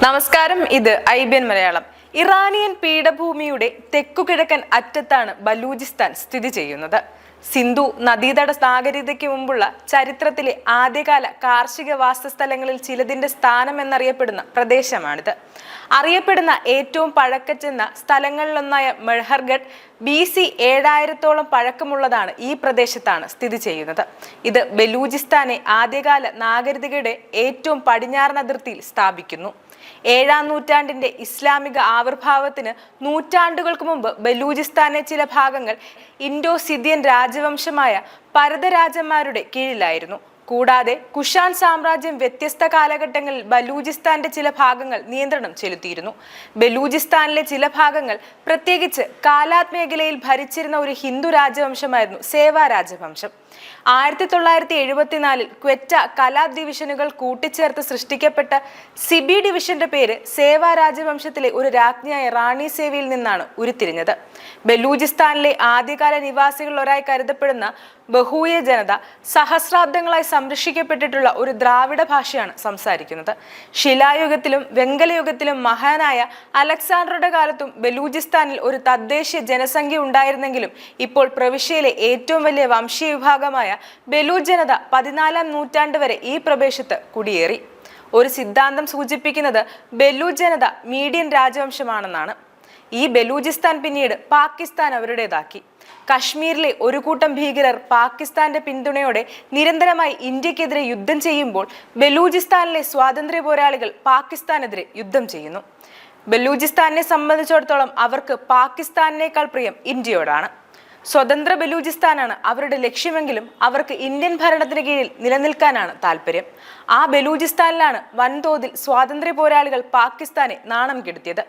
നമസ്കാരം, ഇത് IBN Malayalam. Iranian പീഠഭൂമിയുടെ തെക്കുകിഴക്കൻ അറ്റത്താണ് ബലൂചിസ്ഥാൻ സ്ഥിതി ചെയ്യുന്നത്. സിന്ധു നദീതട നാഗരികതയ്ക്ക് മുമ്പുള്ള ചരിത്രത്തിലെ ആദ്യകാല കാർഷിക വാസസ്ഥലങ്ങളിൽ ചിലതിന്റെ സ്ഥാനം എന്നറിയപ്പെടുന്ന പ്രദേശമാണിത്. അറിയപ്പെടുന്ന ഏറ്റവും പഴക്കച്ചെന്ന സ്ഥലങ്ങളിലൊന്നായ മെഹർഗഡ് BC 7000-ഓളം പഴക്കമുള്ളതാണ്. ഈ പ്രദേശത്താണ് സ്ഥിതി ചെയ്യുന്നത്. ഇത് ബലൂചിസ്ഥാനെ ആദ്യകാല നാഗരികതയുടെ ഏറ്റവും പടിഞ്ഞാറൻ അതിർത്തിയിൽ സ്ഥാപിക്കുന്നു. 7-ാം നൂറ്റാണ്ടിന്റെ ഇസ്ലാമിക ആവിർഭാവത്തിന് നൂറ്റാണ്ടുകൾക്ക് മുമ്പ് ബലൂചിസ്ഥാനിലെ ചില ഭാഗങ്ങൾ ഇൻഡോ-സിഥിയൻ രാജവംശമായ പരത രാജന്മാരുടെ കീഴിലായിരുന്നു. കൂടാതെ കുഷാൻ സാമ്രാജ്യം വ്യത്യസ്ത കാലഘട്ടങ്ങളിൽ ബലൂചിസ്ഥാന്റെ ചില ഭാഗങ്ങൾ നിയന്ത്രണം ചെലുത്തിയിരുന്നു. ബലൂചിസ്ഥാനിലെ ചില ഭാഗങ്ങൾ, പ്രത്യേകിച്ച് കാലാത് മേഖലയിൽ ഭരിച്ചിരുന്ന ഒരു ഹിന്ദു രാജവംശമായിരുന്നു സേവ രാജവംശം. 1974-ൽ ക്വറ്റ കലാത് ഡിവിഷനുകൾ കൂട്ടിച്ചേർത്ത് സൃഷ്ടിക്കപ്പെട്ട സിബി ഡിവിഷന്റെ പേര് സേവ രാജവംശത്തിലെ ഒരു രാജ്ഞിയായ റാണി സേവിയിൽ നിന്നാണ് ഉരുത്തിരിഞ്ഞത്. ബലൂചിസ്ഥാനിലെ ആദ്യകാല നിവാസികളിലൊരായി കരുതപ്പെടുന്ന ബഹൂയ ജനത സഹസ്രാബ്ദങ്ങളായി സംരക്ഷിക്കപ്പെട്ടിട്ടുള്ള ഒരു ദ്രാവിഡ ഭാഷയാണ് സംസാരിക്കുന്നത്. ശിലായുഗത്തിലും വെങ്കലയുഗത്തിലും മഹാനായ അലക്സാണ്ടറുടെ കാലത്തും ബലൂചിസ്ഥാനിൽ ഒരു തദ്ദേശീയ ജനസംഖ്യ ഉണ്ടായിരുന്നെങ്കിലും ഇപ്പോൾ പ്രവിശ്യയിലെ ഏറ്റവും വലിയ വംശീയ വിഭാഗമായ ബലൂച്ച് ജനത 14-ാം നൂറ്റാണ്ട് വരെ ഈ പ്രദേശത്ത് കുടിയേറി. ഒരു സിദ്ധാന്തം സൂചിപ്പിക്കുന്നത് ബലൂച്ച് ജനത മീഡിയൻ രാജവംശമാണെന്നാണ്. ഈ ബലൂചിസ്ഥാൻ പിന്നീട് പാകിസ്ഥാൻ അവരുടേതാക്കി. കശ്മീരിലെ ഒരു കൂട്ടം ഭീകരർ പാകിസ്ഥാന്റെ പിന്തുണയോടെ നിരന്തരമായി ഇന്ത്യക്കെതിരെ യുദ്ധം ചെയ്യുമ്പോൾ ബലൂചിസ്ഥാനിലെ സ്വാതന്ത്ര്യ പോരാളികൾ പാകിസ്ഥാനെതിരെ യുദ്ധം ചെയ്യുന്നു. ബലൂചിസ്ഥാനെ സംബന്ധിച്ചിടത്തോളം അവർക്ക് പാകിസ്ഥാനിനേക്കാൾ പ്രിയം ഇന്ത്യയോടാണ്. സ്വതന്ത്ര ബലൂചിസ്ഥാനാണ് അവരുടെ ലക്ഷ്യമെങ്കിലും അവർക്ക് ഇന്ത്യൻ ഭരണത്തിന് കീഴിൽ നിലനിൽക്കാനാണ് താല്പര്യം. ആ ബലൂചിസ്ഥാനിലാണ് വൻതോതിൽ സ്വാതന്ത്ര്യ പോരാളികൾ പാകിസ്ഥാനെ നാണം കെടുത്തിയത്.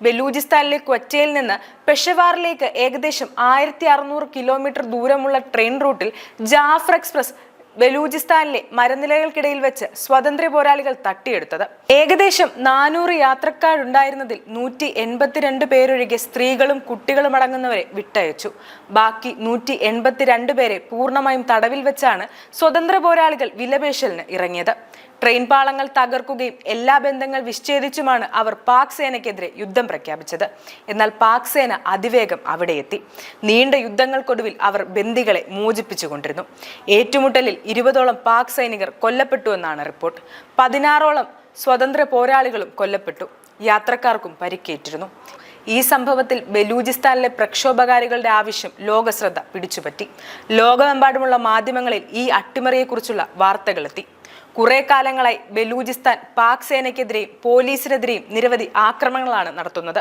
ബലൂചിസ്ഥാനിലെ ക്വറ്റയിൽ നിന്ന് പെഷവാറിലേക്ക് ഏകദേശം 1600 കിലോമീറ്റർ ദൂരമുള്ള ട്രെയിൻ റൂട്ടിൽ ജാഫർ എക്സ്പ്രസ് ബലൂചിസ്ഥാനിലെ മരനിലകൾക്കിടയിൽ വെച്ച് സ്വാതന്ത്ര്യ പോരാളികൾ തട്ടിയെടുത്തത്. ഏകദേശം 400 യാത്രക്കാരുണ്ടായിരുന്നതിൽ 182 പേരൊഴികെ സ്ത്രീകളും കുട്ടികളും അടങ്ങുന്നവരെ വിട്ടയച്ചു. ബാക്കി 182 പേരെ പൂർണ്ണമായും തടവിൽ വെച്ചാണ് സ്വതന്ത്ര പോരാളികൾ വിലപേശലിന് ഇറങ്ങിയത്. ട്രെയിൻ പാളങ്ങൾ തകർക്കുകയും എല്ലാ ബന്ധങ്ങൾ വിച്ഛേദിച്ചുമാണ് അവർ പാക് സേനയ്ക്കെതിരെ യുദ്ധം പ്രഖ്യാപിച്ചത്. എന്നാൽ പാക് സേന അതിവേഗം അവിടെ എത്തി. നീണ്ട യുദ്ധങ്ങൾക്കൊടുവിൽ അവർ ബന്ദികളെ മോചിപ്പിച്ചുകൊണ്ടിരുന്നു. ഏറ്റുമുട്ടലിൽ 20ഓളം പാക് സൈനികർ കൊല്ലപ്പെട്ടു എന്നാണ് റിപ്പോർട്ട്. 16ഓളം സ്വതന്ത്ര പോരാളികളും കൊല്ലപ്പെട്ടു. യാത്രക്കാർക്കും പരിക്കേറ്റിരുന്നു. ഈ സംഭവത്തിൽ ബലൂചിസ്ഥാനിലെ പ്രക്ഷോഭകാരികളുടെ ആവശ്യം ലോകശ്രദ്ധ പിടിച്ചുപറ്റി. ലോകമെമ്പാടുമുള്ള മാധ്യമങ്ങളിൽ ഈ അട്ടിമറിയെക്കുറിച്ചുള്ള വാർത്തകളെത്തി. കുറെ കാലങ്ങളായി ബലൂചിസ്ഥാൻ പാക് സേനയ്ക്കെതിരെയും പോലീസിനെതിരെയും നിരവധി ആക്രമണങ്ങളാണ് നടത്തുന്നത്.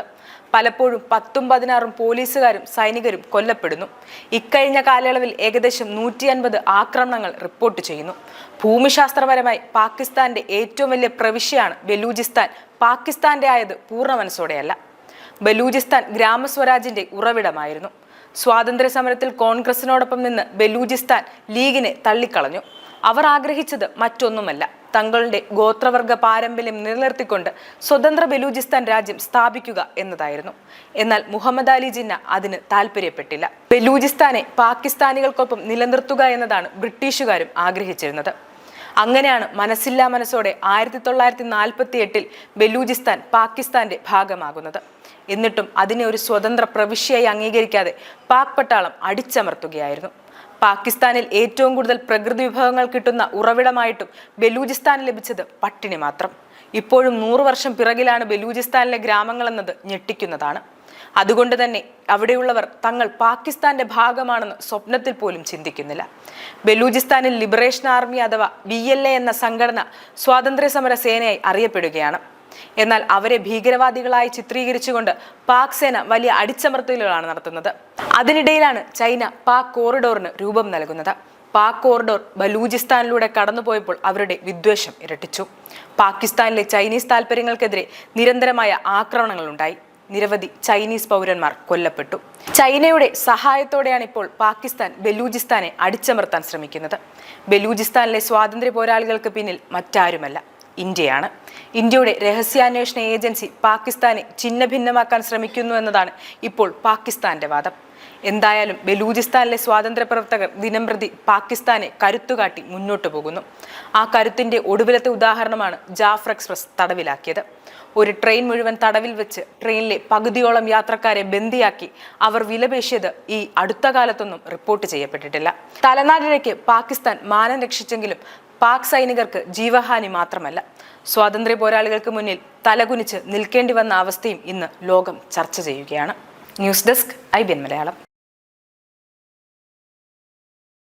പലപ്പോഴും 10-16 പോലീസുകാരും സൈനികരും കൊല്ലപ്പെടുന്നു. ഇക്കഴിഞ്ഞ കാലയളവിൽ ഏകദേശം 150 ആക്രമണങ്ങൾ റിപ്പോർട്ട് ചെയ്യുന്നു. ഭൂമിശാസ്ത്രപരമായി പാകിസ്ഥാന്റെ ഏറ്റവും വലിയ പ്രവിശ്യയാണ് ബലൂചിസ്ഥാൻ. പാകിസ്ഥാന്റെ ആയത് പൂർണ്ണ മനസ്സോടെയല്ല. ബലൂചിസ്ഥാൻ ഗ്രാമസ്വരാജിന്റെ ഉറവിടമായിരുന്നു. സ്വാതന്ത്ര്യ സമരത്തിൽ കോൺഗ്രസിനോടൊപ്പം നിന്ന് ബലൂചിസ്ഥാൻ ലീഗിനെ തള്ളിക്കളഞ്ഞു. അവർ ആഗ്രഹിച്ചത് മറ്റൊന്നുമല്ല, തങ്ങളുടെ ഗോത്രവർഗ പാരമ്പര്യം നിലനിർത്തിക്കൊണ്ട് സ്വതന്ത്ര ബലൂചിസ്ഥാൻ രാജ്യം സ്ഥാപിക്കുക എന്നതായിരുന്നു. എന്നാൽ മുഹമ്മദ് അലി ജിന്ന അതിന് താല്പര്യപ്പെട്ടില്ല. ബലൂചിസ്ഥാനെ പാകിസ്ഥാനികൾക്കൊപ്പം നിലനിർത്തുക എന്നതാണ് ബ്രിട്ടീഷുകാരും ആഗ്രഹിച്ചിരുന്നത്. അങ്ങനെയാണ് മനസ്സില്ലാ മനസ്സോടെ 1948-ൽ ബലൂചിസ്ഥാൻ പാകിസ്ഥാന്റെ ഭാഗമാകുന്നത്. എന്നിട്ടും അതിനെ ഒരു സ്വതന്ത്ര പ്രവിശ്യയായി അംഗീകരിക്കാതെ പാക് പട്ടാളം അടിച്ചമർത്തുകയായിരുന്നു. പാകിസ്ഥാനിൽ ഏറ്റവും കൂടുതൽ പ്രകൃതി വിഭവങ്ങൾ കിട്ടുന്ന ഉറവിടമായിട്ടും ബലൂചിസ്ഥാന് ലഭിച്ചത് പട്ടിണി മാത്രം. ഇപ്പോഴും 100 വർഷം പിറകിലാണ് ബലൂചിസ്ഥാനിലെ ഗ്രാമങ്ങളെന്നത് ഞെട്ടിക്കുന്നതാണ്. അതുകൊണ്ട് തന്നെ അവിടെയുള്ളവർ തങ്ങൾ പാകിസ്ഥാന്റെ ഭാഗമാണെന്ന് സ്വപ്നത്തിൽ പോലും ചിന്തിക്കുന്നില്ല. ബലൂചിസ്ഥാനിൽ ലിബറേഷൻ ആർമി അഥവാ BLA എന്ന സംഘടന സ്വാതന്ത്ര്യ സമര സേനയായി അറിയപ്പെടുകയാണ്. എന്നാൽ അവരെ ഭീകരവാദികളായി ചിത്രീകരിച്ചുകൊണ്ട് പാക് സേന വലിയ അടിച്ചമർത്തലുകളാണ് നടത്തുന്നത്. അതിനിടയിലാണ് ചൈന പാക് കോറിഡോറിന് രൂപം നൽകുന്നത്. പാക് കോറിഡോർ ബലൂചിസ്ഥാനിലൂടെ കടന്നുപോയപ്പോൾ അവരുടെ വിദ്വേഷം ഇരട്ടിച്ചു. പാകിസ്ഥാനിലെ ചൈനീസ് താല്പര്യങ്ങൾക്കെതിരെ നിരന്തരമായ ആക്രമണങ്ങൾ ഉണ്ടായി. നിരവധി ചൈനീസ് പൗരന്മാർ കൊല്ലപ്പെട്ടു. ചൈനയുടെ സഹായത്തോടെയാണ് ഇപ്പോൾ പാകിസ്ഥാൻ ബലൂചിസ്ഥാനെ അടിച്ചമർത്താൻ ശ്രമിക്കുന്നത്. ബലൂചിസ്ഥാനിലെ സ്വാതന്ത്ര്യ പോരാളികൾക്ക് പിന്നിൽ മറ്റാരുമല്ല, ഇന്ത്യയാണ്. ഇന്ത്യയുടെ രഹസ്യാന്വേഷണ ഏജൻസി പാകിസ്ഥാനെ ഛിന്നഭിന്നമാക്കാൻ ശ്രമിക്കുന്നു എന്നതാണ് ഇപ്പോൾ പാകിസ്ഥാന്റെ വാദം. എന്തായാലും ബലൂചിസ്ഥാനിലെ സ്വാതന്ത്ര്യ പ്രവർത്തകർ ദിനംപ്രതി പാകിസ്ഥാനെ കരുത്തുകാട്ടി മുന്നോട്ടു പോകുന്നു. ആ കരുത്തിന്റെ ഒടുവിലത്തെ ഉദാഹരണമാണ് ജാഫർ എക്സ്പ്രസ് തടവിലാക്കിയത്. ഒരു ട്രെയിൻ മുഴുവൻ തടവിൽ വെച്ച് ട്രെയിനിലെ പകുതിയോളം യാത്രക്കാരെ ബന്ദിയാക്കി അവർ വിലപേശിയത് ഈ അടുത്ത കാലത്തൊന്നും റിപ്പോർട്ട് ചെയ്യപ്പെട്ടിട്ടില്ല. തലനാടിഴയ്ക്ക് പാകിസ്ഥാൻ മാനം രക്ഷിച്ചെങ്കിലും പാക് സൈനികർക്ക് ജീവഹാനി മാത്രമല്ല, സ്വാതന്ത്ര്യ പോരാളികൾക്ക് മുന്നിൽ തലകുനിച്ച് നിൽക്കേണ്ടി വന്ന അവസ്ഥയും ഇന്ന് ലോകം ചർച്ച ചെയ്യുകയാണ്. News desk IBN Malayalam.